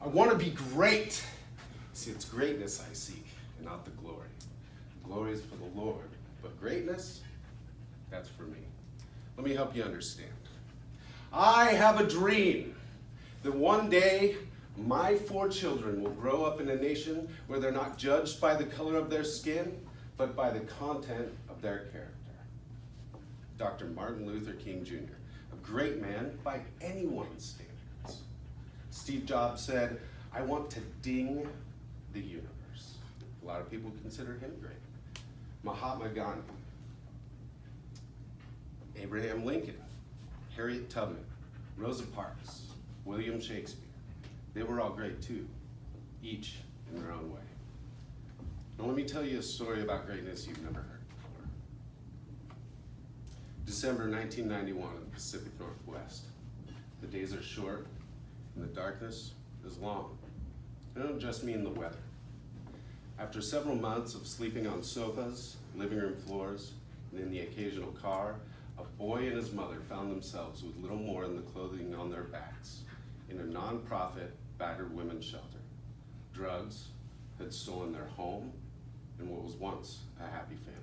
I want to be great. See, it's greatness I seek, and not the glory. Glory is for the Lord, but greatness, that's for me. Let me help you understand. I have a dream that one day my 4 children will grow up in a nation where they're not judged by the color of their skin, but by the content of their character. Dr. Martin Luther King Jr., a great man by anyone's standards. Steve Jobs said, "I want to ding the universe." A lot of people consider him great. Mahatma Gandhi, Abraham Lincoln, Harriet Tubman, Rosa Parks, William Shakespeare. They were all great too, each in their own way. Now let me tell you a story about greatness you've never heard before. December 1991 in the Pacific Northwest. The days are short and the darkness is long. I don't just mean the weather. After several months of sleeping on sofas, living room floors, and in the occasional car, a boy and his mother found themselves with little more than the clothing on their backs in a non-profit battered women's shelter. Drugs had stolen their home and what was once a happy family.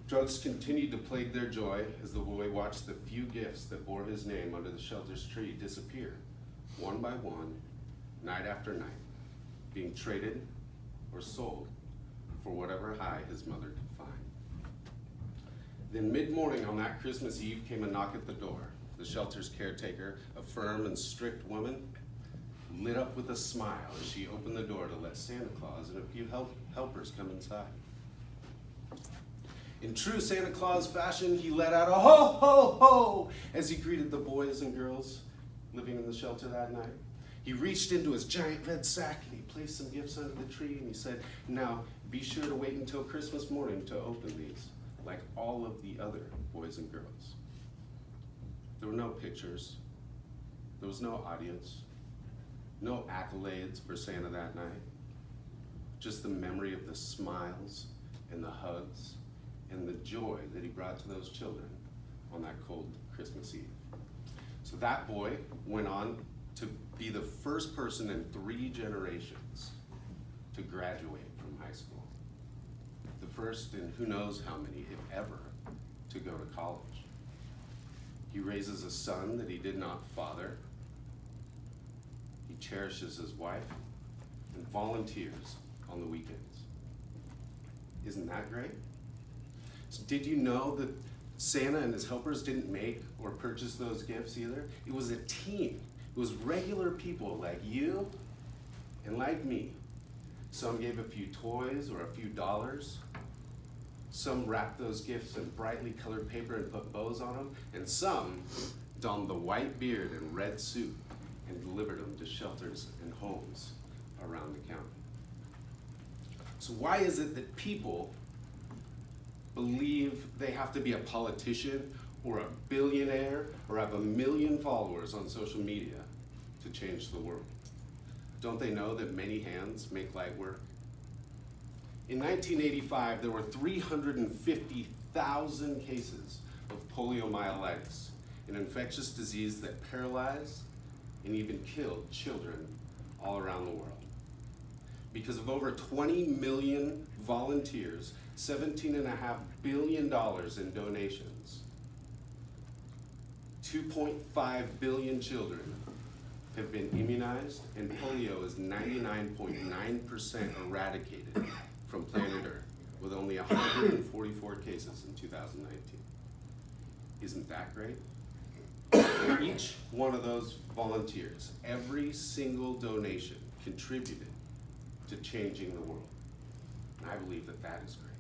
Drugs continued to plague their joy as the boy watched the few gifts that bore his name under the shelter's tree disappear, one by one, night after night, being traded or sold for whatever high his mother could find. Then mid-morning on that Christmas Eve came a knock at the door. The shelter's caretaker, a firm and strict woman, lit up with a smile as she opened the door to let Santa Claus and a few helpers come inside. In true Santa Claus fashion, he let out a ho, ho, ho as he greeted the boys and girls living in the shelter that night. He reached into his giant red sack and he placed some gifts under the tree and he said, "Now be sure to wait until Christmas morning to open these, like all of the other boys and girls." There were no pictures, there was no audience, no accolades for Santa that night, just the memory of the smiles and the hugs and the joy that he brought to those children on that cold Christmas Eve. So that boy went on to be the first person in 3 generations to graduate from high school. The first in who knows how many, if ever, to go to college. He raises a son that he did not father. He cherishes his wife and volunteers on the weekends. Isn't that great? So did you know that Santa and his helpers didn't make or purchase those gifts either? It was a team. It was regular people like you and like me. Some gave a few toys or a few dollars. Some wrapped those gifts in brightly colored paper and put bows on them. And some donned the white beard and red suit and delivered them to shelters and homes around the county. So why is it that people believe they have to be a politician or a billionaire or have 1 million followers on social media to change the world? Don't they know that many hands make light work? In 1985, there were 350,000 cases of poliomyelitis, an infectious disease that paralyzed and even killed children all around the world. Because of over 20 million volunteers, $17.5 billion in donations, 2.5 billion children have been immunized, and polio is 99.9% eradicated from planet Earth, with only 144 cases in 2019. Isn't that great? Each one of those volunteers, every single donation contributed to changing the world. And I believe that that is great.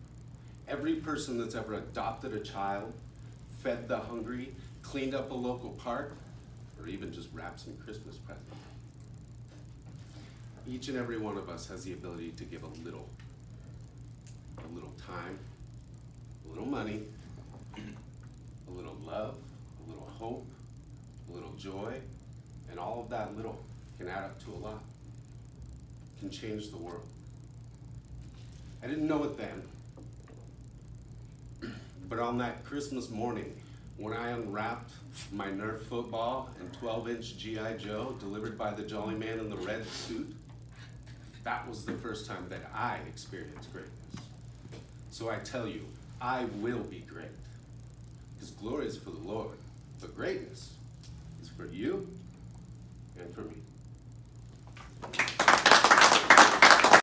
Every person that's ever adopted a child, fed the hungry, cleaned up a local park, or even just wrapped some Christmas presents. Each and every one of us has the ability to give a little time, a little money, a little love, a little hope, a little joy, and all of that little can add up to a lot, can change the world. I didn't know it then, but on that Christmas morning, when I unwrapped my Nerf football and 12-inch G.I. Joe delivered by the jolly man in the red suit, that was the first time that I experienced greatness. So I tell you, I will be great. Because glory is for the Lord, but greatness is for you and for me.